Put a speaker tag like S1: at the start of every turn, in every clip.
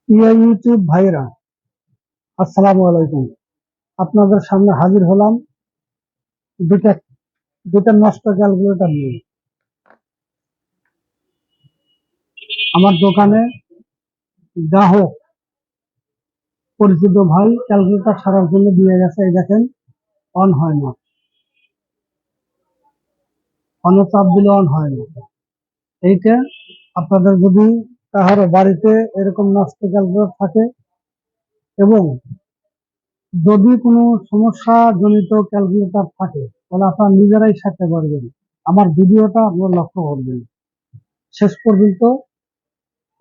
S1: প্রিয় ইউটিউব ভাইরা, আসসালামু আলাইকুম। আপনাদের সামনে হাজির হলাম দুটা দুটা নষ্ট ক্যালকুলেটর নিয়ে। আমার দোকানে গ্রাহক পরিচিত ভাই ক্যালকুলেটর সারার জন্য দিয়ে গেছে। এই দেখেন, অন হয় না, অন্য চাপ দিলে অন হয় না। এইটা আপনাদের যদি কাহারো বাড়িতে এরকম নষ্ট ক্যালকুলেটর থাকে এবং যদি কোনো সমস্যা জনিত ক্যালকুলেটর থাকে, তাহলে আপনারা নিজেরাই সারতে পারবেন। আমার ভিডিওটা আপনারা লক্ষ্য করবেন, শেষ পর্যন্ত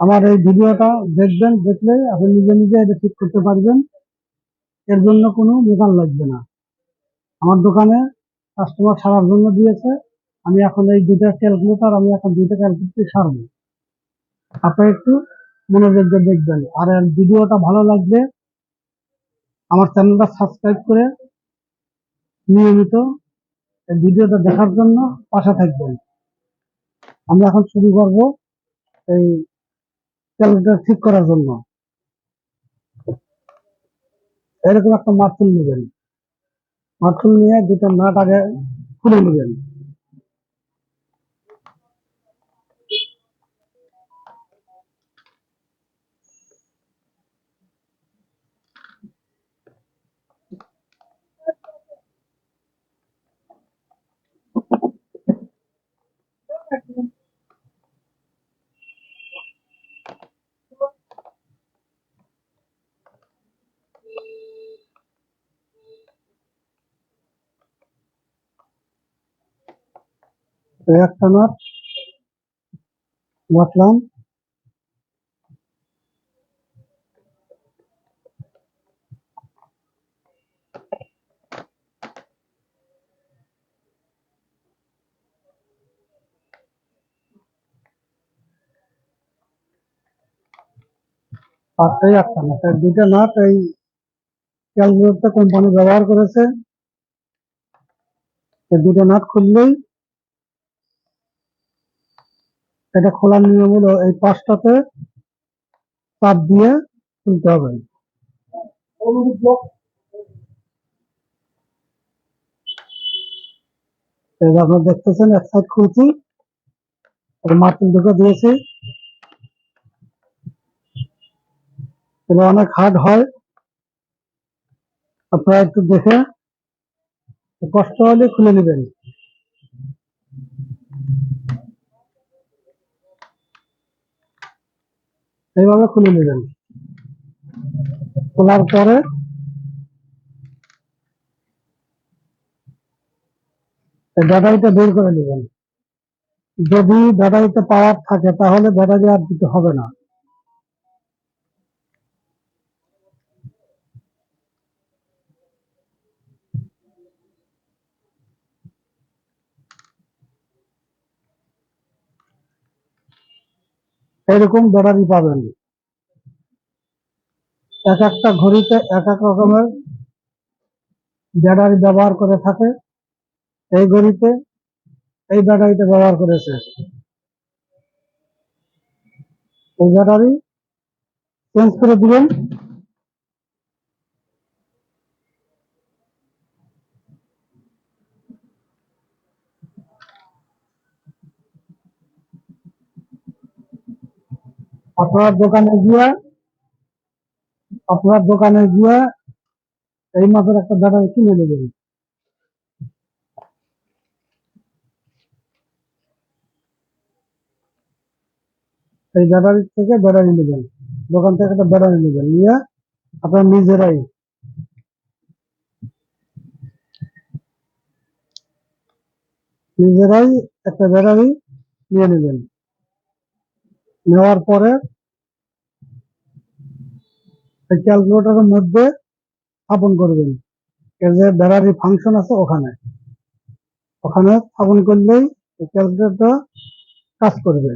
S1: আমার এই ভিডিওটা দেখবেন। দেখলে আপনি নিজে নিজে এটা ঠিক করতে পারবেন, এর জন্য কোনো দোকান লাগবে না। আমার দোকানে কাস্টমার সারার জন্য দিয়েছে। আমি এখন এই দুইটা ক্যালকুলেটর সারবো। আপনারা একটু মনোযোগ দিয়ে দেখবেন, আর এই ভিডিওটা ভালো লাগবে আমার চ্যানেলটা সাবস্ক্রাইব করে নিয়মিত এই ভিডিওটা দেখার জন্য পাশে থাকবেন। আমি এখন শুরু করব এই ক্যালকুলেটর ঠিক করার জন্য। এরকম একটা মার্তুল নেবেন, মার্তুল নিয়ে দুটো নাট আগে খুলে নেবেন। একটা নাট বাটলাম, আর এই একটা নাট, এই দুইটা নাট এই ক্যালকুলেটর কোম্পানি ব্যবহার করেছে। এই দুটো নাট খুললেই, এটা খোলার নিয়ম হলো এই পাশটাতে চাপ দিয়ে খুলতে হবে। এই যে আপনারা দেখতেছেন, এক সাইড খুলছি, মার্কিন ঢুকে দিয়েছি। এটা অনেক হার্ড হয়, আপনারা একটু দেখে কষ্ট হলে খুলে নেবেন। এইভাবে খুলে নেবেন। খোলার পরে ব্যাটারিটা বের করে নেবেন। যদি ব্যাটারিতে পাওয়ার থাকে তাহলে ব্যাটারি আর দিতে হবে না। এরকম ব্যাটারি পাবেন, এক একটা ঘড়িতে এক এক রকমের ব্যাটারি ব্যবহার করে থাকে। এই ঘড়িতে এই ব্যাটারিটা ব্যবহার করেছে। এই ব্যাটারি চেঞ্জ করে দিবেন। আপনার দোকানে গিয়ে আপনার দোকানে গিয়ে এই মাসের একটা ব্যাটারি কিনে নেবেন। এই ব্যাটারি থেকে ব্যাটারি নেবেন, দোকান থেকে একটা ব্যাটারি নেবেন, নিয়ে আপনার নিজেরাই একটা ব্যাটারি নিয়ে নেবেন। নেওয়ার পরে এই ক্যালকুলেটরের মধ্যে স্থাপন করবেন। এর যে ব্যাটারি ফাংশন আছে ওখানে ওখানে স্থাপন করলেই এই ক্যালকুলেটরটা কাজ করবে।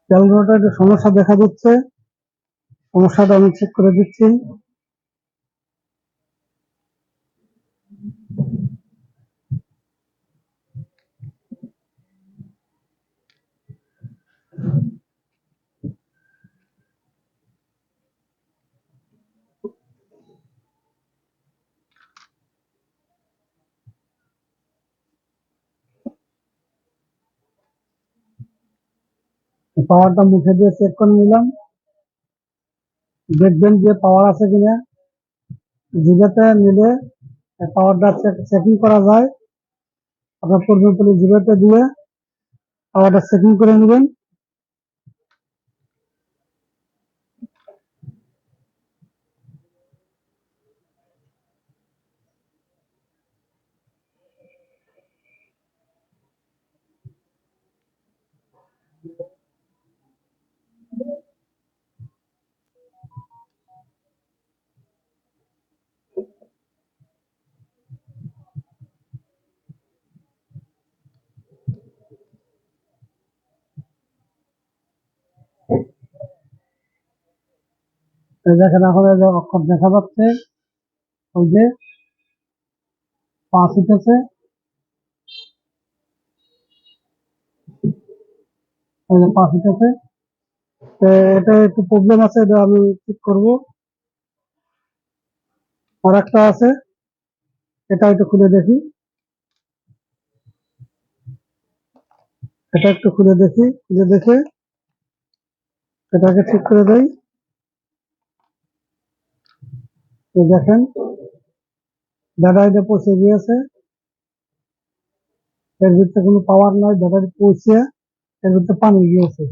S1: তেলগুলোটা একটু সমস্যা দেখা দিচ্ছে, সমস্যাটা আমি চেক করে দিচ্ছি। পাওয়ারটা মুখে দিয়ে চেক করে নিলাম, দেখবেন যে পাওয়ার আছে কিনা। জিভেতে নিলে পাওয়ারটা চেকিং করা যায়। আপনার পর্যন্ত জিভেতে দিয়ে পাওয়ারটা চেকিং করে নেবেন। দেখেন এখন এই যে অক্ষর দেখা যাচ্ছে, ওই যে 5 উঠেছে, ওই যে 5 উঠেছে। তো এটা একটু প্রবলেম আছে, এটা আমি ঠিক করব। আর একটা আছে, এটা একটু খুলে দেখি, এটা একটু খুলে দেখি, খুলে দেখে এটাকে ঠিক করে দেই। এই দেখেন ব্যাটারিটা পচে গিয়েছে, এর ভিতরে কোনো পাওয়ার নাই, ব্যাটারি পচে এর ভিতরে পানি গিয়েছে।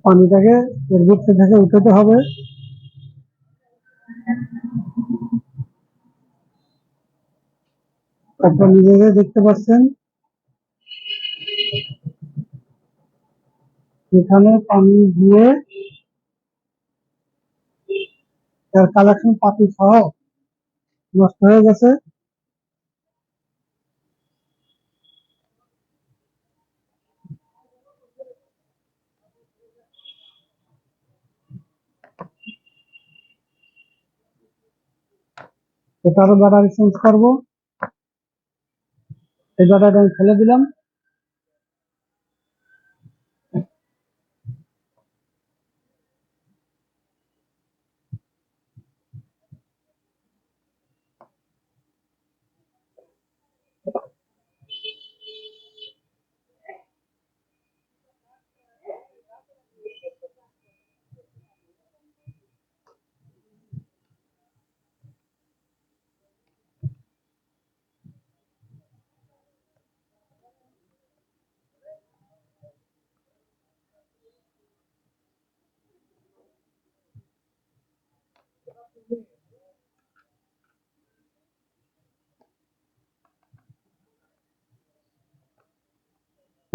S1: পানিটাকে এর ভিতরে থেকে উঠাতে হবে। তারপর নিজেরাই দেখতে পাচ্ছেন এখানে পানি দিয়ে এর কালেকশন পাতি সহ নষ্ট হয়ে গেছে। এটারও ব্যাটারি চেঞ্জ করবো। এই ব্যাটারিটা আমি ফেলে দিলাম।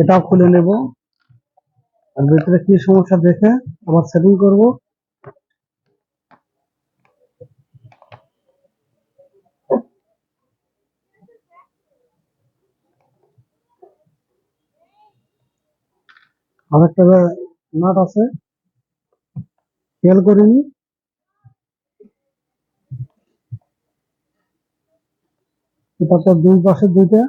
S1: এটাও খুলে নেব, আর ভিতরে কি সমস্যা দেখে আবার সেটিং করব। আরেকটা নাট আছে, খেয়াল করিনি। এটা তো দুই পাশে দুইটা।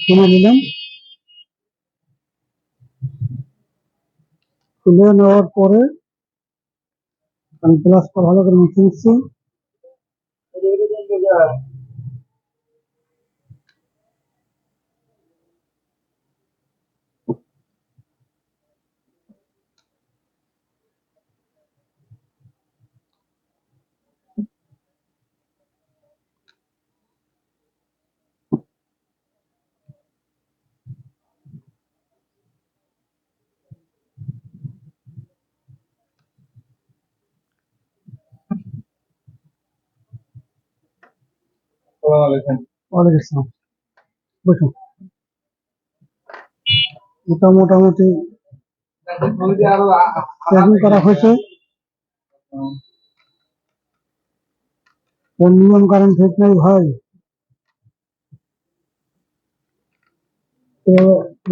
S1: তুলে নিলাম। তুলে নেওয়ার পরে আমি প্লাসটা ভালো করে মুছে নিচ্ছি। ওয়ালাইকুম আসসালাম। বসুন। এটা মোটামুটি প্যাকিং করা হয়েছে। কোন নিয়ম কারণ ঠিক নেই ভাই, তো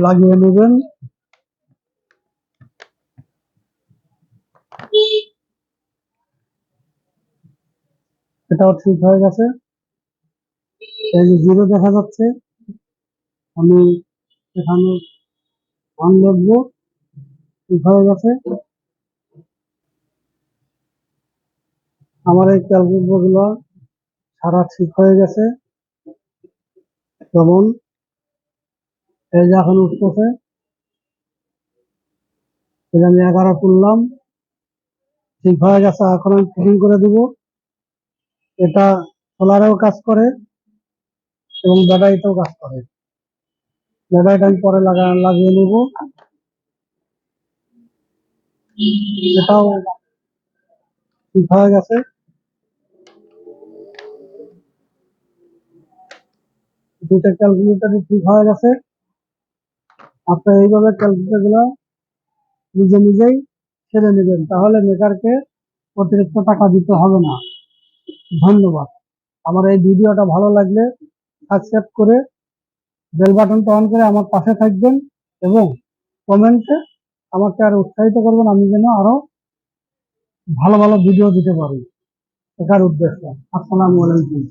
S1: লাগিয়ে নেবেন। এটাও ঠিক হয়ে গেছে। এই যে জিরো দেখা যাচ্ছে, আমি এখানে অন লিখবো, ঠিক হয়ে গেছে। আমার এই ক্যালকুলেটর গুলো সারা ঠিক হয়ে গেছে। যেমন এই যে এখন উঠতেছে, এই যে আমি 11 তুললাম, ঠিক হয়ে গেছে। এখন আমি ফিটিং করে দিব। এটা সোলারেও কাজ করে এবং ব্যাটারিতেও কাজ করে। ব্যাটারিটা আমি পরে লাগিয়ে নিব। এটাও ঠিক হয়ে গেছে। দুইটা ক্যালকুলেটরই ঠিক হয়ে গেছে। আপনার এইভাবে ক্যালকুলেটর গুলো নিজে নিজেই ছেড়ে নেবেন, তাহলে মেকারকে অতিরিক্ত টাকা দিতে হবে না। ধন্যবাদ। আমার এই ভিডিওটা ভালো লাগলে সাবস্ক্রাইব করে বেল বাটনটা অন করে আমার পাশে থাকবেন এবং কমেন্টে আমাকে আরো উৎসাহিত করবেন, আমি যেন আরো ভালো ভালো ভিডিও দিতে পারি। এটার উদ্দেশ্য। আসসালামু আলাইকুম।